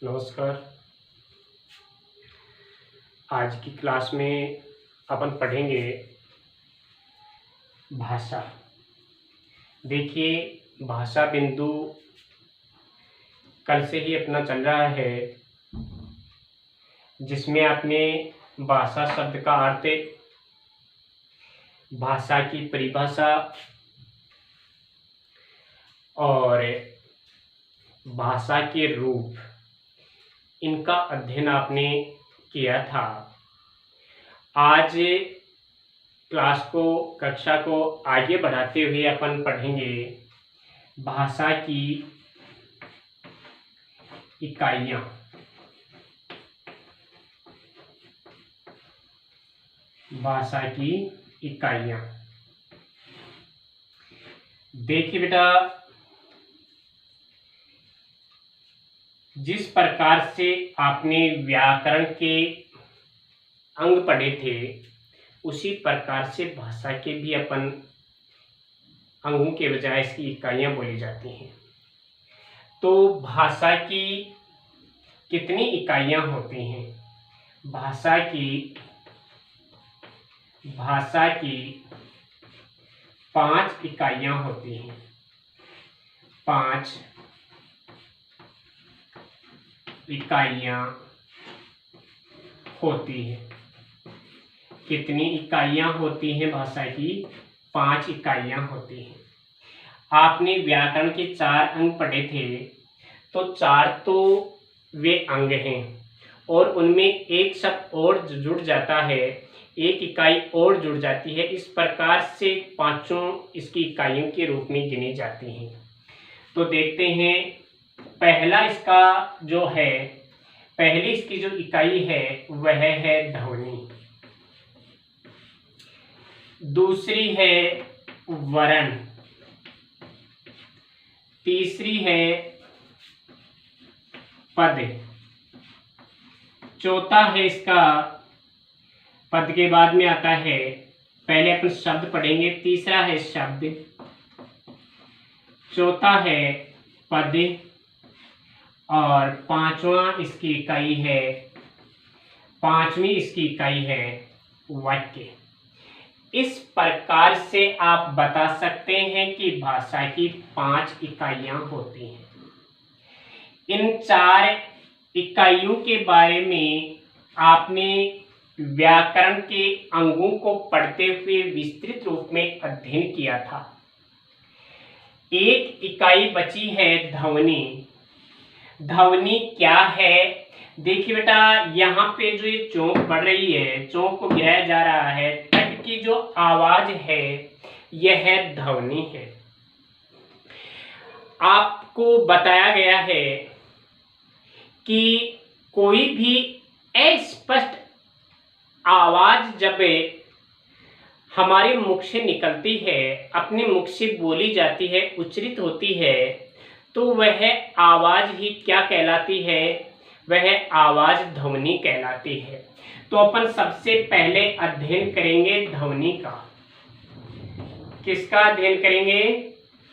नमस्कार। आज की क्लास में अपन पढ़ेंगे भाषा। देखिए, भाषा बिंदु कल से ही अपना चल रहा है, जिसमें आपने भाषा शब्द का अर्थ, भाषा की परिभाषा और भाषा के रूप, इनका अध्ययन आपने किया था। आज कक्षा को आगे बढ़ाते हुए अपन पढ़ेंगे भाषा की इकाइयाँ। भाषा की इकाइयाँ। देखिए बेटा, जिस प्रकार से आपने व्याकरण के अंग पढ़े थे, उसी प्रकार से भाषा के भी अपन अंगों के बजाय इसकी इकाइयाँ बोली जाती हैं। तो भाषा की कितनी इकाइयाँ होती हैं? भाषा की 5 इकाइयाँ होती हैं। 5 इकाइयाँ होती हैं। कितनी इकाइयाँ होती हैं? भाषा की 5 इकाइयाँ होती हैं। आपने व्याकरण के 4 अंग पढ़े थे, तो 4 तो वे अंग हैं और उनमें एक शब्द और जुड़ जाता है, एक इकाई और जुड़ जाती है। इस प्रकार से 5 इसकी इकाइयों के रूप में गिनी जाती हैं। तो देखते हैं, पहली इसकी जो इकाई है वह है ध्वनि। दूसरी है वर्ण। तीसरी है पद। चौथा है इसका, पद के बाद में आता है, पहले अपन शब्द पढ़ेंगे। तीसरा है शब्द, चौथा है पद और 5वीं इसकी इकाई है वाक्य। इस प्रकार से आप बता सकते हैं कि भाषा की 5 इकाइयाँ होती हैं। इन 4 इकाइयों के बारे में आपने व्याकरण के अंगों को पढ़ते हुए विस्तृत रूप में अध्ययन किया था। एक इकाई बची है ध्वनि। ध्वनि क्या है? देखिए बेटा, यहाँ पे जो ये चौक बढ़ रही है, चौक को गिराया जा रहा है, तक की जो आवाज है यह ध्वनि है। आपको बताया गया है कि कोई भी अस्पष्ट आवाज जब हमारे मुख से निकलती है, अपने मुख से बोली जाती है, उच्चारित होती है, तो वह आवाज ही क्या कहलाती है? वह आवाज ध्वनि कहलाती है। तो अपन सबसे पहले अध्ययन करेंगे ध्वनि का। किसका अध्ययन करेंगे?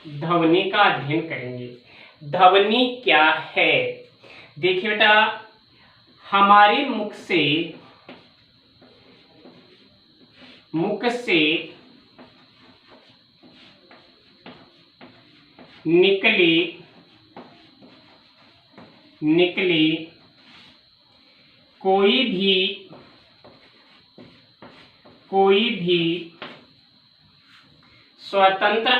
ध्वनि का अध्ययन करेंगे। ध्वनि क्या है? देखिए बेटा, हमारे मुख से निकली कोई भी स्वतंत्र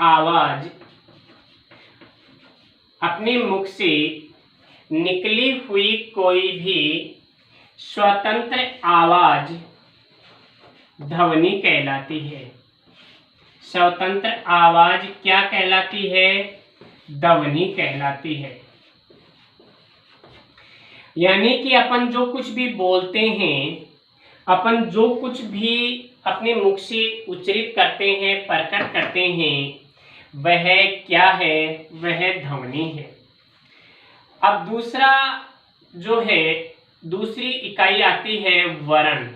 आवाज, अपने मुख से निकली हुई कोई भी स्वतंत्र आवाज ध्वनि कहलाती है। स्वतंत्र आवाज क्या कहलाती है? ध्वनि कहलाती है। यानी कि अपन जो कुछ भी बोलते हैं, अपन जो कुछ भी अपने मुख से उच्चारित करते हैं, प्रकट करते हैं, वह क्या है? वह ध्वनि है। अब दूसरी इकाई आती है वर्ण।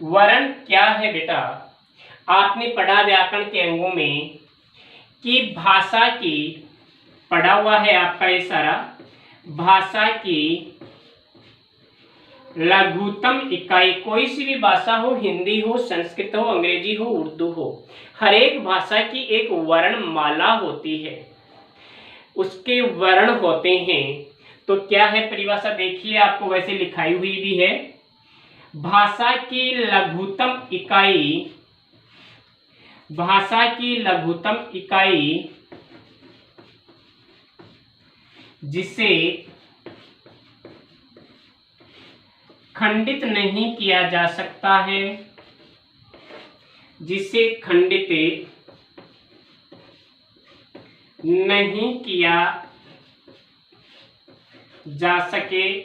वर्ण क्या है बेटा? आपने पढ़ा व्याकरण के अंगों में कि भाषा की, पढ़ा हुआ है आपका ये सारा, भाषा की लघुत्तम इकाई, कोई सी भी भाषा हो, हिंदी हो, संस्कृत हो, अंग्रेजी हो, उर्दू हो, हर एक भाषा की एक वर्णमाला होती है, उसके वर्ण होते हैं। तो क्या है परिभाषा, देखिए आपको वैसे लिखाई हुई भी है। भाषा की लघुत्तम इकाई, भाषा की लघुत्तम इकाई जिसे खंडित नहीं किया जा सकता है, जिसे खंडित नहीं किया जा सके,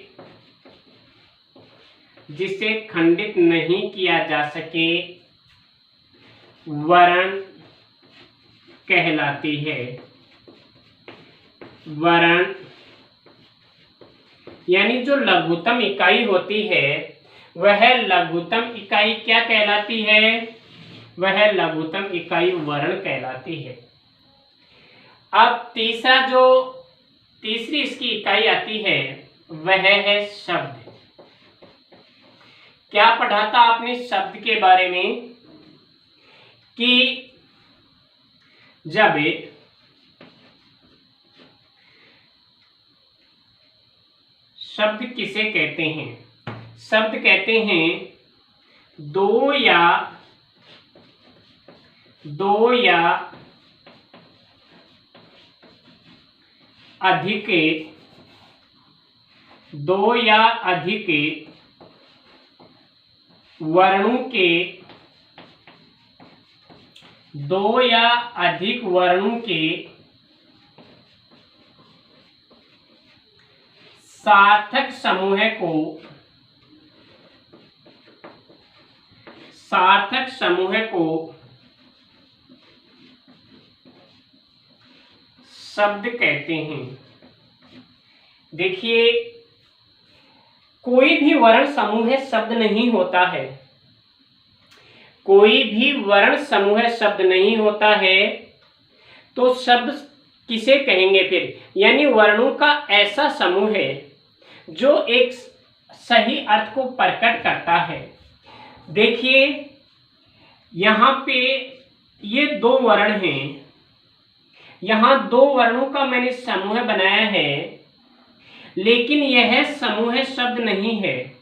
जिसे खंडित नहीं किया जा सके, वर्ण कहलाती है। वर्ण यानी जो लघुत्तम इकाई होती है वह लघुत्तम इकाई क्या कहलाती है, वह लघुत्तम इकाई वर्ण कहलाती है। अब तीसरी इसकी इकाई आती है वह है शब्द। क्या पढ़ा था आपने शब्द के बारे में कि जब शब्द किसे कहते हैं, शब्द कहते हैं दो या अधिक वर्णों के, दो या अधिक वर्णों के सार्थक समूह को शब्द कहते हैं। देखिए कोई भी वर्ण समूह शब्द नहीं होता है, कोई भी वर्ण समूह शब्द नहीं होता है, तो शब्द किसे कहेंगे फिर, यानी वर्णों का ऐसा समूह है जो एक सही अर्थ को प्रकट करता है। देखिए यहाँ पे ये दो वर्ण हैं, यहाँ दो वर्णों का मैंने समूह बनाया है, लेकिन यह समूह शब्द नहीं है।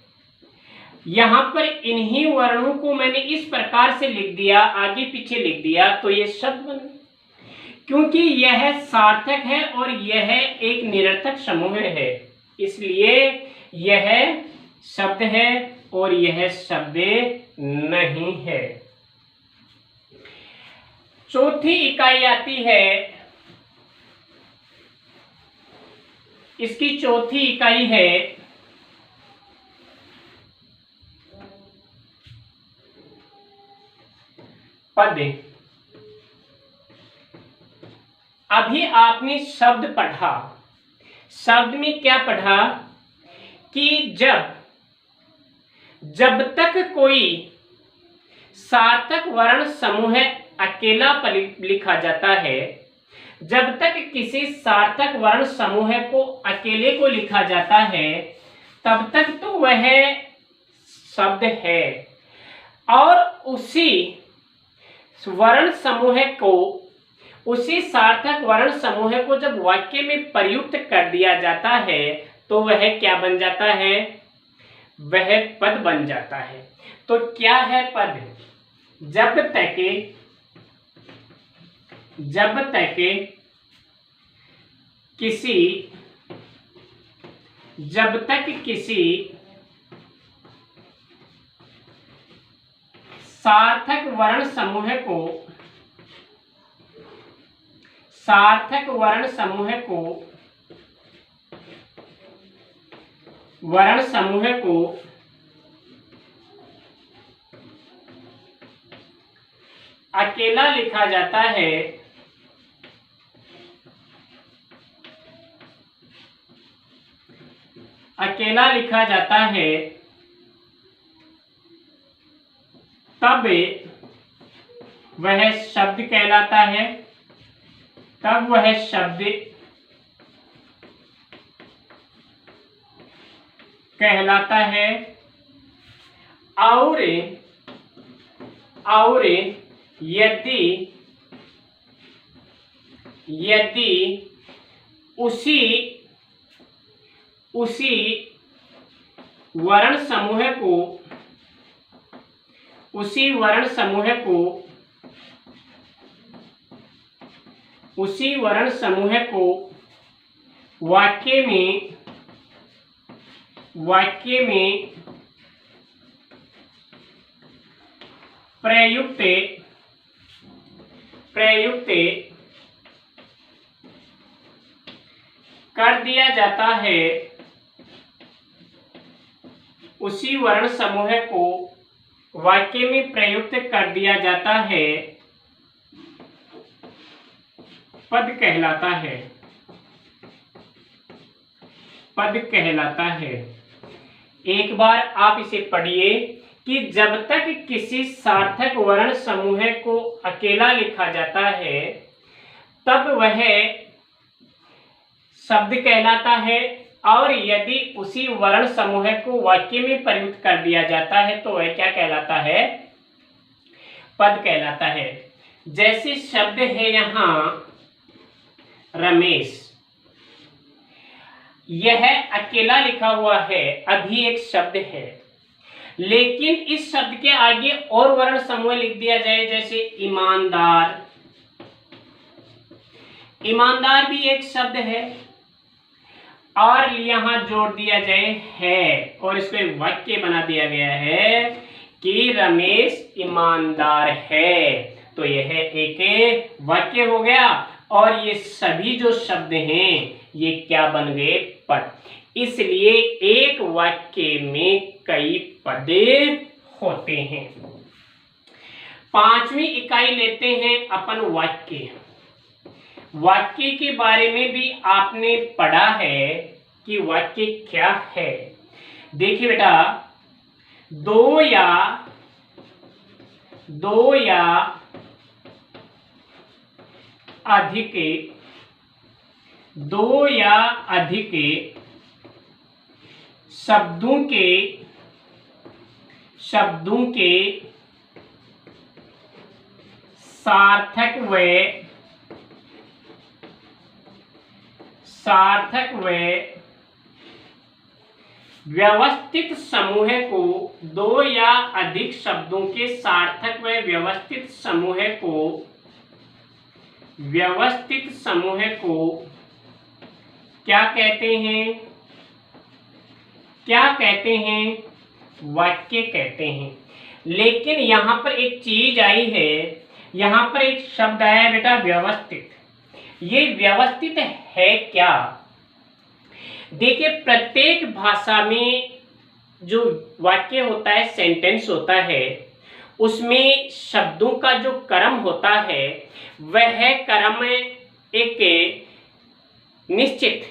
यहाँ पर इन्हीं वर्णों को मैंने इस प्रकार से लिख दिया, आगे पीछे लिख दिया, तो ये शब्द बन गए, क्योंकि यह सार्थक है और यह एक निरर्थक समूह है, इसलिए यह शब्द है और यह शब्द नहीं है। चौथी इकाई आती है, इसकी चौथी इकाई है पद। अभी आपने शब्द पढ़ा, शब्द में क्या पढ़ा कि जब तक कोई सार्थक वर्ण समूह अकेला लिखा जाता है, जब तक किसी सार्थक वर्ण समूह को अकेले को लिखा जाता है तब तक तो वह शब्द है, और उसी वर्ण समूह को, उसी सार्थक वर्ण समूह को जब वाक्य में प्रयुक्त कर दिया जाता है तो वह क्या बन जाता है, वह पद बन जाता है। तो क्या है पद, जब तक किसी सार्थक वर्ण समूह को अकेला लिखा जाता है, अकेला लिखा जाता है, तब वह शब्द कहलाता है। तब वह शब्द कहलाता है। और यदि उसी वर्ण समूह को वाक्य में प्रयुक्त कर दिया जाता है, उसी वर्ण समूह को वाक्य में प्रयुक्त कर दिया जाता है, पद कहलाता है। एक बार आप इसे पढ़िए कि जब तक किसी सार्थक वर्ण समूह को अकेला लिखा जाता है तब वह शब्द कहलाता है, और यदि उसी वर्ण समूह को वाक्य में प्रयुक्त कर दिया जाता है तो वह क्या कहलाता है? पद कहलाता है। जैसे शब्द है यहाँ रमेश, यह अकेला लिखा हुआ है, अभी एक शब्द है, लेकिन इस शब्द के आगे और वर्ण समूह लिख दिया जाए, जैसे ईमानदार। ईमानदार भी एक शब्द है, और यहाँ जोड़ दिया जाए है, और इसको एक वाक्य बना दिया गया है कि रमेश ईमानदार है, तो यह एक वाक्य हो गया। और ये सभी जो शब्द हैं ये क्या बन गए? पद। इसलिए एक वाक्य में कई पद होते हैं। पांचवी इकाई लेते हैं अपन वाक्य। वाक्य के बारे में भी आपने पढ़ा है कि वाक्य क्या है। देखिए बेटा, दो या अधिक शब्दों के सार्थक व व्यवस्थित समूह को, दो या अधिक शब्दों के सार्थक व व्यवस्थित समूह को क्या कहते हैं? वाक्य कहते हैं। लेकिन यहाँ पर एक चीज आई है, यहाँ पर एक शब्द आया है बेटा, व्यवस्थित। ये व्यवस्थित है क्या? देखिए, प्रत्येक भाषा में जो वाक्य होता है, सेंटेंस होता है, उसमें शब्दों का जो क्रम होता है वह क्रम एक निश्चित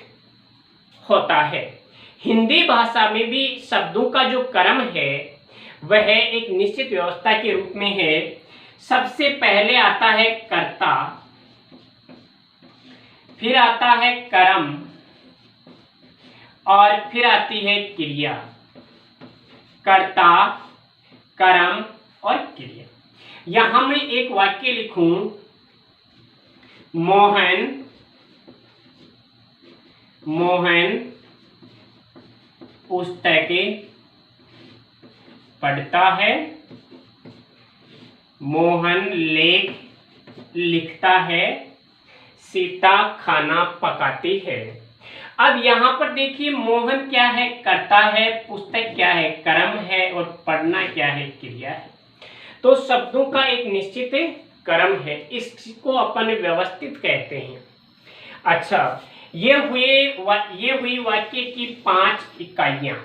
होता है। हिंदी भाषा में भी शब्दों का जो क्रम है वह एक निश्चित व्यवस्था के रूप में है। सबसे पहले आता है कर्ता, फिर आता है कर्म, और फिर आती है क्रिया। कर्ता, कर्म और क्रिया। यहां मैं एक वाक्य लिखूं, मोहन पुस्तकें पढ़ता है, मोहन लेख लिखता है, सीता खाना पकाती है। अब यहाँ पर देखिए, मोहन क्या है? करता है, पुस्तक क्या है? कर्म है, और पढ़ना क्या है? क्रिया है। तो शब्दों का एक निश्चित क्रम है, इसको अपन व्यवस्थित कहते हैं। अच्छा, ये हुई वाक्य की 5 इकाइयां।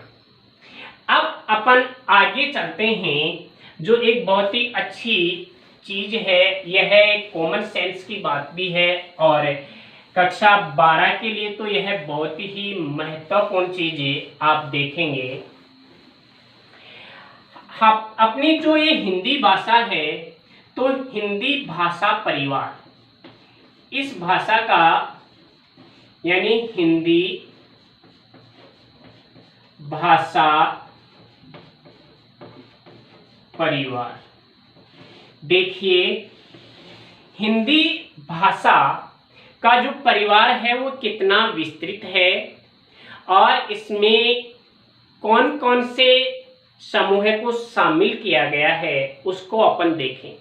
अब अपन आगे चलते हैं, जो एक बहुत ही अच्छी चीज है। यह एक कॉमन सेंस की बात भी है, और कक्षा 12 के लिए तो यह बहुत ही महत्वपूर्ण चीज है। आप देखेंगे अपनी जो ये हिंदी भाषा है, तो हिंदी भाषा परिवार, इस भाषा का यानी हिंदी भाषा परिवार। देखिए, हिंदी भाषा का जो परिवार है वो कितना विस्तृत है और इसमें कौन कौन से समूह को शामिल किया गया है उसको अपन देखें।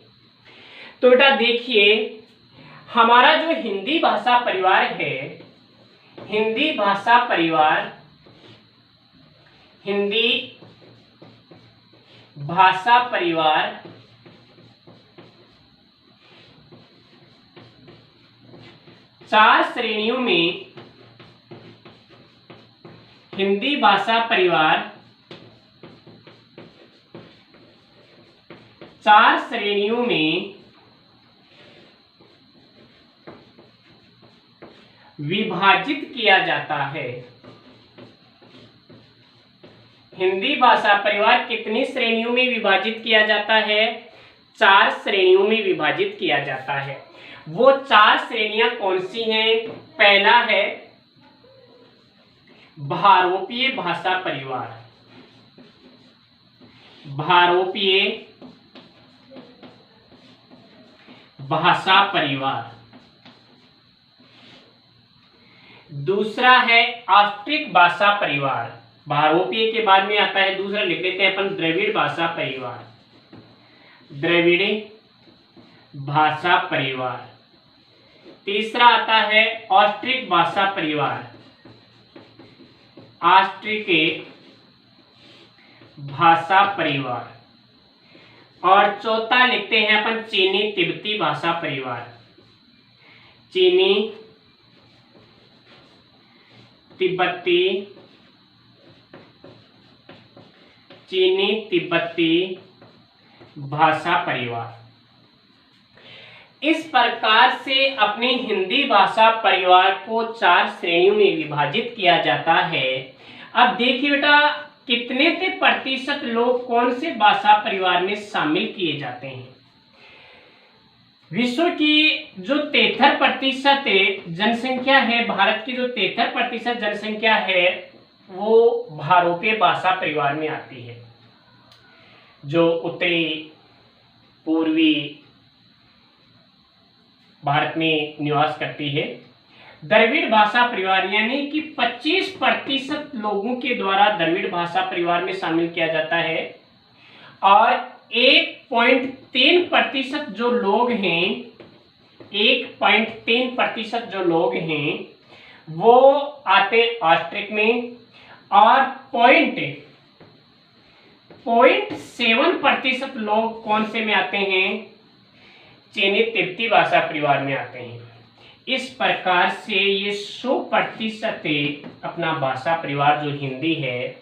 तो बेटा देखिए, हमारा जो हिंदी भाषा परिवार है, हिंदी भाषा परिवार, हिंदी भाषा परिवार 4 श्रेणियों में, हिंदी भाषा परिवार 4 श्रेणियों में विभाजित किया जाता है। हिंदी भाषा परिवार कितनी श्रेणियों में विभाजित किया जाता है? 4 श्रेणियों में विभाजित किया जाता है। वो 4 श्रेणियां कौन सी हैं? पहला है भारोपीय भाषा परिवार। भारोपीय भाषा परिवार। दूसरा है ऑस्ट्रिक भाषा परिवार। भारोपीय के बाद में आता है दूसरा, लिख लेते हैं अपन, द्रविड़ भाषा परिवार। द्रविड़ भाषा परिवार। तीसरा आता है ऑस्ट्रिक भाषा परिवार। ऑस्ट्रिक भाषा परिवार। और चौथा लिखते हैं अपन चीनी तिब्बती भाषा परिवार। चीनी तिब्बती, चीनी तिब्बती भाषा परिवार। इस प्रकार से अपनी हिंदी भाषा परिवार को 4 श्रेणियों में विभाजित किया जाता है। अब देखिए बेटा, कितने प्रतिशत लोग कौन से भाषा परिवार में शामिल किए जाते हैं? विश्व की जो 73% जनसंख्या है, भारत की जो 73% जनसंख्या है वो भारोपीय भाषा परिवार में आती है, जो उत्तरी पूर्वी भारत में निवास करती है। द्रविड़ भाषा परिवार यानी कि 25% लोगों के द्वारा द्रविड़ भाषा परिवार में शामिल किया जाता है और 1.3% जो लोग हैं, 1.3% जो लोग हैं वो आते ऑस्ट्रिक में और 0.7% लोग कौन से में आते हैं? चीनी तिब्बती भाषा परिवार में आते हैं। इस प्रकार से ये 100% अपना भाषा परिवार जो हिंदी है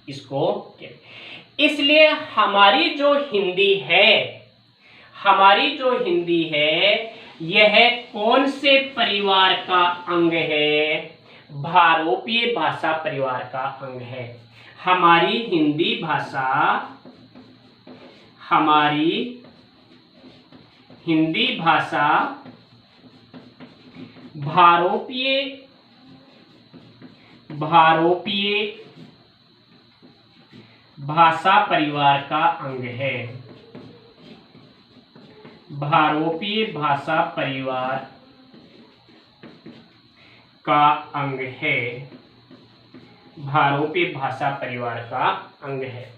इसको, इसलिए हमारी जो हिंदी है यह कौन से परिवार का अंग है? भारोपीय भाषा परिवार का अंग है। हमारी हिंदी भाषा भारोपीय भाषा परिवार का अंग है। भारोपीय भाषा परिवार का अंग है। भारोपीय भाषा परिवार का अंग है।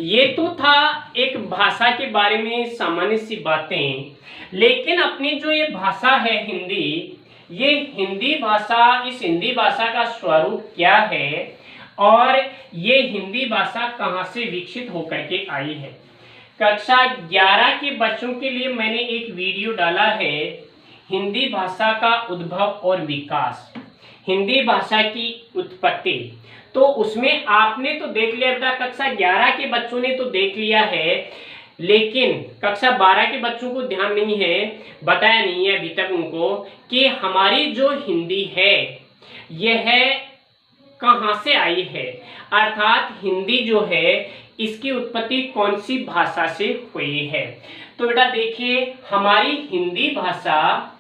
ये तो था एक भाषा के बारे में सामान्य सी बातें, लेकिन अपनी जो ये भाषा है हिंदी, ये हिंदी भाषा, इस हिंदी भाषा का स्वरूप क्या है और ये हिंदी भाषा कहाँ से विकसित होकर के आई है। कक्षा 11 के बच्चों के लिए मैंने एक वीडियो डाला है, हिंदी भाषा का उद्भव और विकास, हिंदी भाषा की उत्पत्ति। तो उसमें आपने तो देख लिया बेटा, कक्षा 11 के बच्चों ने तो देख लिया है, लेकिन कक्षा 12 के बच्चों को ध्यान नहीं है, बताया नहीं है अभी तक उनको कि हमारी जो हिंदी है यह कहाँ से आई है, अर्थात हिंदी जो है इसकी उत्पत्ति कौन सी भाषा से हुई है? तो बेटा देखिए, हमारी हिंदी भाषा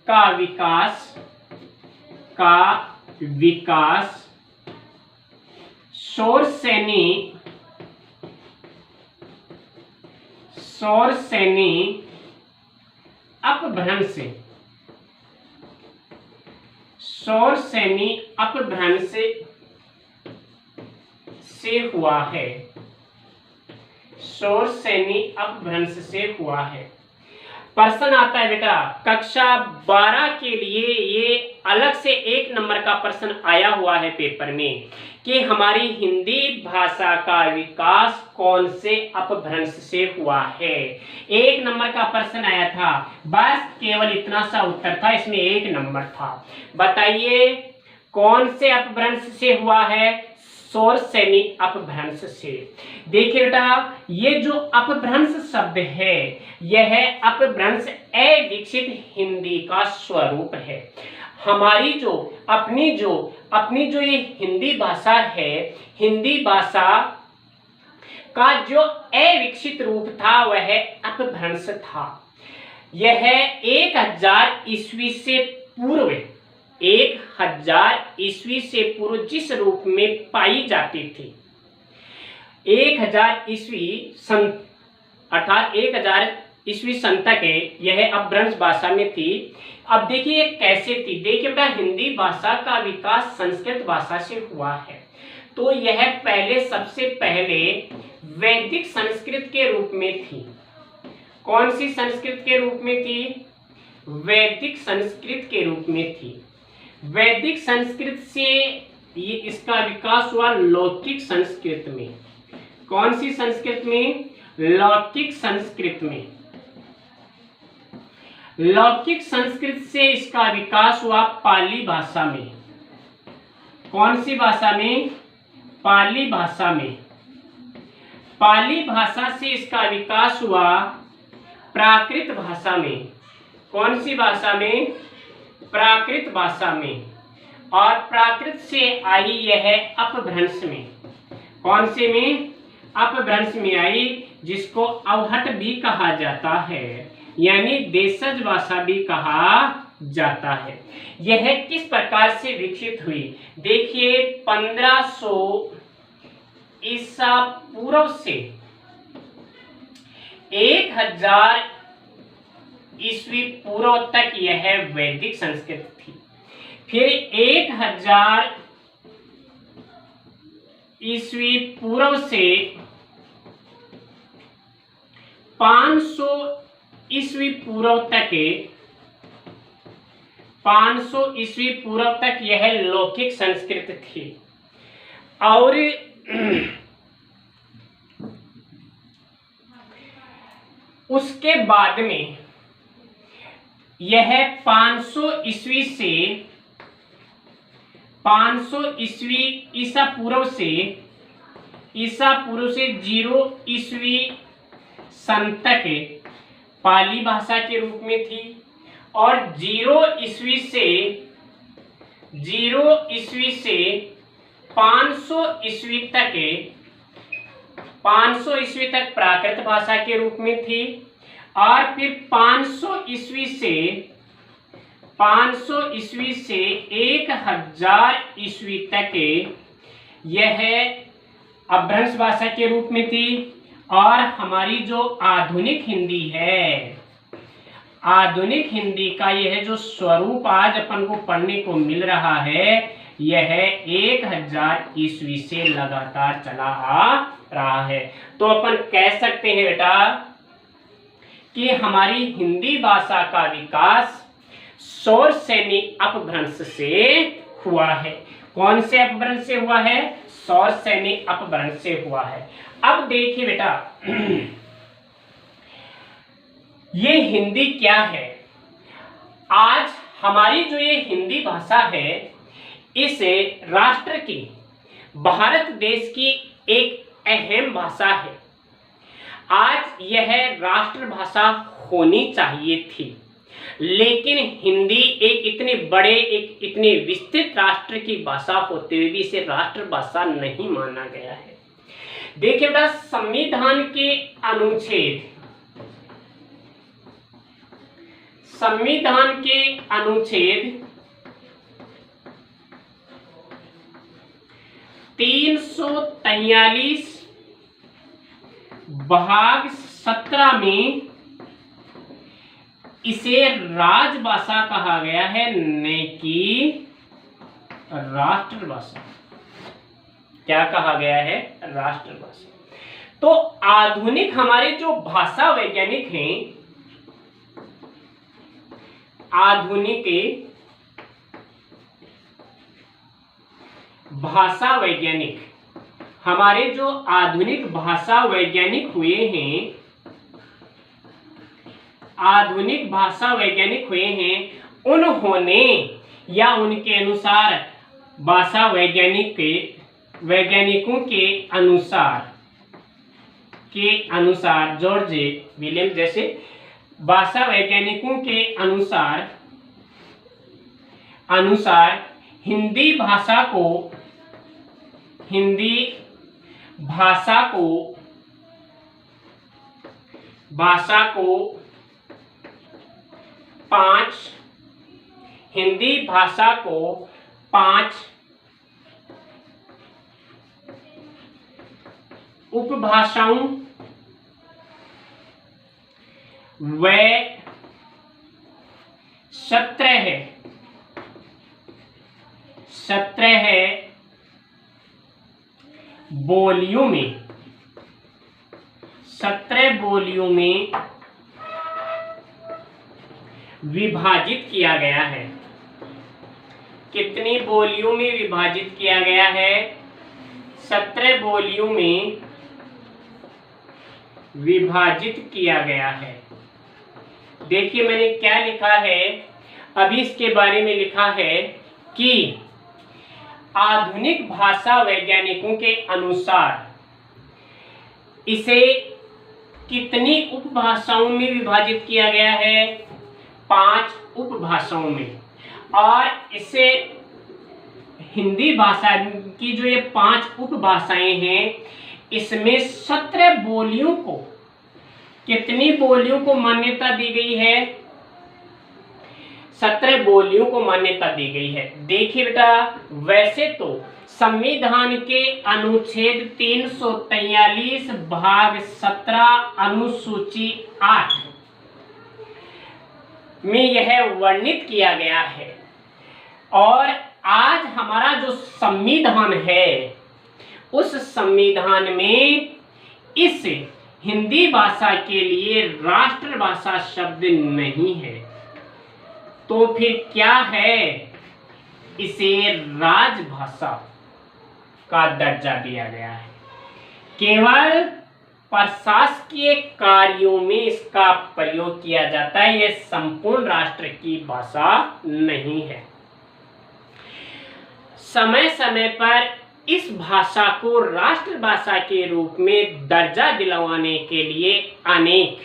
का विकास शौरसेनी अपभ्रंश से हुआ है। शौरसेनी अपभ्रंश से हुआ है। प्रश्न आता है बेटा कक्षा 12 के लिए, ये अलग से 1 नंबर का प्रश्न आया हुआ है पेपर में कि हमारी हिंदी भाषा का विकास कौन से अपभ्रंश से हुआ है। 1 नंबर का प्रश्न आया था, बस केवल इतना सा उत्तर था, इसमें 1 नंबर था। बताइए कौन से अपभ्रंश से हुआ है? शौरसेनी अपभ्रंश से। देखिए बेटा, ये जो अपभ्रंश शब्द है, यह अपभ्रंश अविकसित हिंदी का स्वरूप है। हमारी जो अपनी जो ये हिंदी भाषा है, हिंदी भाषा का जो अविकसित रूप था वह अपभ्रंश था। यह 1000 ईस्वी से पूर्व 1000 ईस्वी से पूर्व जिस रूप में पाई जाती थी, 1000 ईस्वी सन अर्थात 1000 ईस्वी सन तक यह अपभ्रंश भाषा में थी। अब देखिए कैसे थी। देखिए बेटा, हिंदी भाषा का विकास संस्कृत भाषा से हुआ है, तो यह सबसे पहले वैदिक संस्कृत के रूप में थी। कौन सी संस्कृत के रूप में थी? वैदिक संस्कृत के रूप में थी। वैदिक संस्कृत से ये इसका विकास हुआ लौकिक संस्कृत में। कौन सी संस्कृत में? लौकिक संस्कृत में। लौकिक संस्कृत से इसका विकास हुआ पाली भाषा में। कौन सी भाषा में? पाली भाषा में। पाली भाषा से इसका विकास हुआ प्राकृत भाषा में। कौन सी भाषा में? प्राकृत भाषा में। और प्राकृत से आई यह अपभ्रंश में। कौन से में? अपभ्रंश में आई, जिसको अवहट भी कहा जाता है, यानी देशज भाषा भी कहा जाता है। यह किस प्रकार से विकसित हुई? देखिए 1500 ईसा पूर्व से 1000 ईस्वी पूर्व तक यह वैदिक संस्कृत थी। फिर 1000 ईस्वी पूर्व से 500 ईस्वी पूर्व तक 500 ईस्वी पूर्व तक यह लौकिक संस्कृत थी। और उसके बाद में यह 500 ईस्वी से 500 ईस्वी ईसा पूर्व से 0 ईस्वी सन तक पाली भाषा के रूप में थी। और 0 ईस्वी से 500 ईस्वी तक प्राकृत भाषा के रूप में थी। और फिर 500 ईस्वी से 1000 ईस्वी तक यह अपभ्रंश भाषा के रूप में थी। और हमारी जो आधुनिक हिंदी है, आधुनिक हिंदी का यह जो स्वरूप आज अपन को पढ़ने को मिल रहा है, यह 1000 ईस्वी से लगातार चला आ रहा है। तो अपन कह सकते हैं बेटा कि हमारी हिंदी भाषा का विकास शौरसेनी अपभ्रंश से हुआ है। कौन से अपभ्रंश से हुआ है? शौरसेनी अपभ्रंश से हुआ है। अब देखिए बेटा, ये हिंदी क्या है? आज हमारी जो ये हिंदी भाषा है, इस राष्ट्र की, भारत देश की एक अहम भाषा है। आज यह राष्ट्र भाषा होनी चाहिए थी, लेकिन हिंदी एक इतने बड़े, एक इतने विस्तृत राष्ट्र की भाषा होते हुए भी इसे राष्ट्रभाषा नहीं माना गया है। देखिए बेटा, संविधान के अनुच्छेद 343 भाग 17 में इसे राजभाषा कहा गया है, न कि राष्ट्रभाषा। क्या कहा गया है? राष्ट्रभाषा। तो आधुनिक हमारे जो भाषा वैज्ञानिक हैं, आधुनिक भाषा वैज्ञानिक, हमारे जो आधुनिक भाषा वैज्ञानिक हुए हैं, आधुनिक भाषा वैज्ञानिक हुए हैं, उन्होंने या उनके अनुसार भाषा वैज्ञानिकों के अनुसार जॉर्ज विलियम जैसे भाषा वैज्ञानिकों के अनुसार हिंदी भाषा को 5 उपभाषाओं व 17 बोलियों में विभाजित किया गया है। कितनी बोलियों में विभाजित किया गया है? 17 बोलियों में विभाजित किया गया है। देखिए मैंने क्या लिखा है, अभी इसके बारे में लिखा है कि आधुनिक भाषा वैज्ञानिकों के अनुसार इसे कितनी उपभाषाओं में विभाजित किया गया है? 5 उपभाषाओं में। और इसे हिंदी भाषा की जो ये 5 उपभाषाएं हैं, इसमें 17 बोलियों को, कितनी बोलियों को मान्यता दी गई है? 17 बोलियों को मान्यता दी गई है। देखिए बेटा, वैसे तो संविधान के अनुच्छेद 343 भाग 17 अनुसूची 8 में यह वर्णित किया गया है, और आज हमारा जो संविधान है, उस संविधान में इस हिंदी भाषा के लिए राष्ट्रभाषा शब्द नहीं है। तो फिर क्या है? इसे राजभाषा का दर्जा दिया गया है। केवल प्रशासकीय कार्यों में इसका प्रयोग किया जाता है, यह संपूर्ण राष्ट्र की भाषा नहीं है। समय समय पर इस भाषा को राष्ट्रभाषा के रूप में दर्जा दिलवाने के लिए अनेक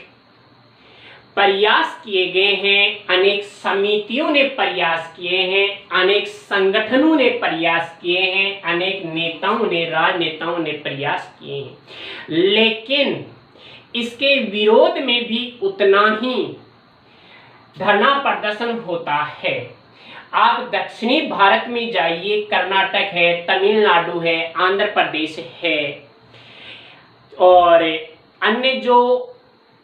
प्रयास किए गए हैं, अनेक समितियों ने प्रयास किए हैं, अनेक संगठनों ने प्रयास किए हैं, अनेक नेताओं ने, राजनेताओं ने प्रयास किए हैं, लेकिन इसके विरोध में भी उतना ही धरना प्रदर्शन होता है। आप दक्षिणी भारत में जाइए, कर्नाटक है, तमिलनाडु है, आंध्र प्रदेश है, और अन्य जो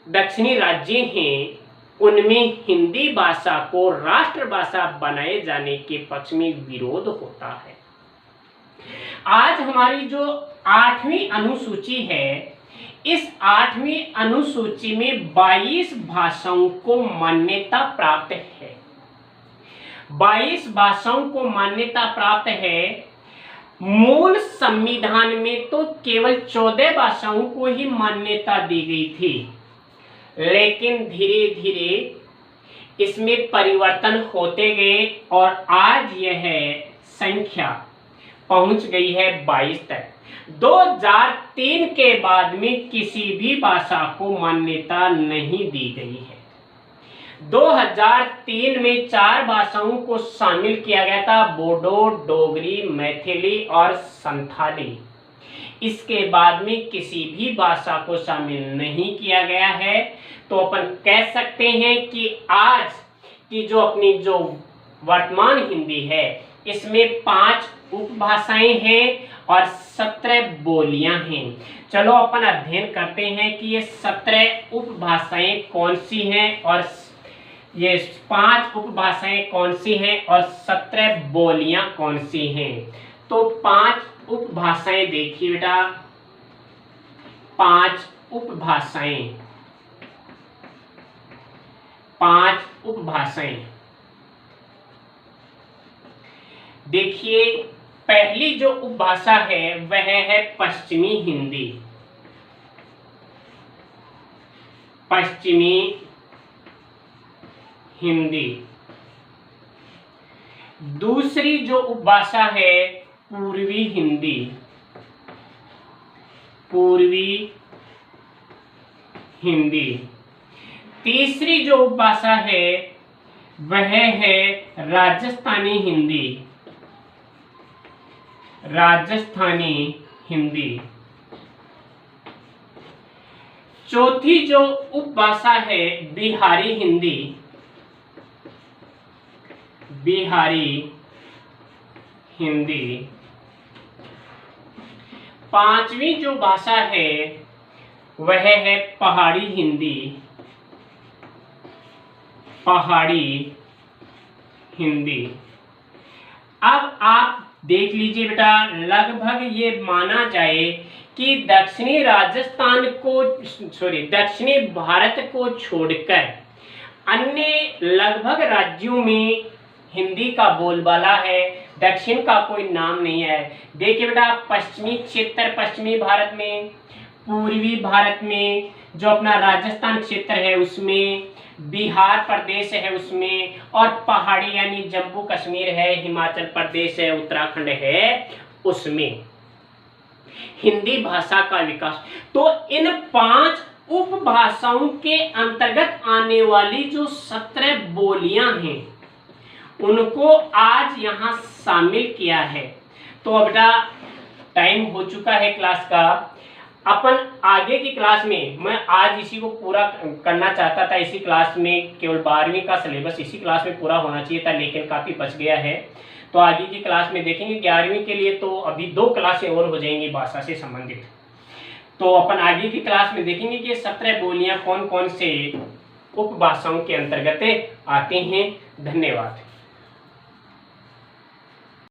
दक्षिणी राज्य हैं, उनमें हिंदी भाषा को राष्ट्रभाषा बनाए जाने के पक्ष में विरोध होता है। आज हमारी जो 8वीं अनुसूची है, इस 8वीं अनुसूची में 22 भाषाओं को मान्यता प्राप्त है। 22 भाषाओं को मान्यता प्राप्त है। मूल संविधान में तो केवल 14 भाषाओं को ही मान्यता दी गई थी, लेकिन धीरे धीरे इसमें परिवर्तन होते गए और आज यह संख्या पहुंच गई है 22 तक। 2003 के बाद में किसी भी भाषा को मान्यता नहीं दी गई है। 2003 में 4 भाषाओं को शामिल किया गया था, बोडो, डोगरी, मैथिली और संथाली। इसके बाद में किसी भी भाषा को शामिल नहीं किया गया है। तो अपन कह सकते हैं कि आज की जो अपनी जो वर्तमान हिंदी है इसमें 5 उपभाषाएं हैं और 17 बोलियां हैं। चलो अपन अध्ययन करते हैं कि ये 17 उपभाषाएं कौन सी हैं और ये 5 उपभाषाएं कौन सी हैं और 17 बोलियां कौन सी हैं। तो 5 उपभाषाएं देखिए बेटा, 5 उपभाषाएं, 5 उपभाषाएं देखिए। पहली जो उपभाषा है वह है पश्चिमी हिंदी। पश्चिमी हिंदी। दूसरी जो उपभाषा है पूर्वी हिंदी। पूर्वी हिंदी। तीसरी जो उपभाषा है वह है राजस्थानी हिंदी। राजस्थानी हिंदी। चौथी जो उपभाषा है बिहारी हिंदी। बिहारी हिंदी। पांचवी जो भाषा है वह है पहाड़ी हिंदी। पहाड़ी हिंदी। अब आप देख लीजिए बेटा, लगभग ये माना जाए कि दक्षिणी दक्षिणी भारत को छोड़कर अन्य लगभग राज्यों में हिंदी का बोलबाला है, दक्षिण का कोई नाम नहीं है। देखिए बेटा, पश्चिमी क्षेत्र पश्चिमी भारत में, पूर्वी भारत में जो अपना राजस्थान क्षेत्र है उसमें, बिहार प्रदेश है उसमें, और पहाड़ी यानी जम्मू कश्मीर है, हिमाचल प्रदेश है, उत्तराखंड है उसमें हिंदी भाषा का विकास। तो इन 5 उपभाषाओं के अंतर्गत आने वाली जो 17 बोलियां हैं उनको आज यहाँ शामिल किया है। तो अब बेटा टाइम हो चुका है क्लास का। अपन आगे की क्लास में, मैं आज इसी को पूरा करना चाहता था, इसी क्लास में केवल 12वीं का सिलेबस इसी क्लास में पूरा होना चाहिए था, लेकिन काफ़ी बच गया है। तो आगे की क्लास में देखेंगे। 11वीं के लिए तो अभी 2 क्लासें और हो जाएंगी भाषा से संबंधित। तो अपन आगे की क्लास में देखेंगे कि 17 बोलियां कौन कौन से उपभाषाओं के अंतर्गत आते हैं। धन्यवाद।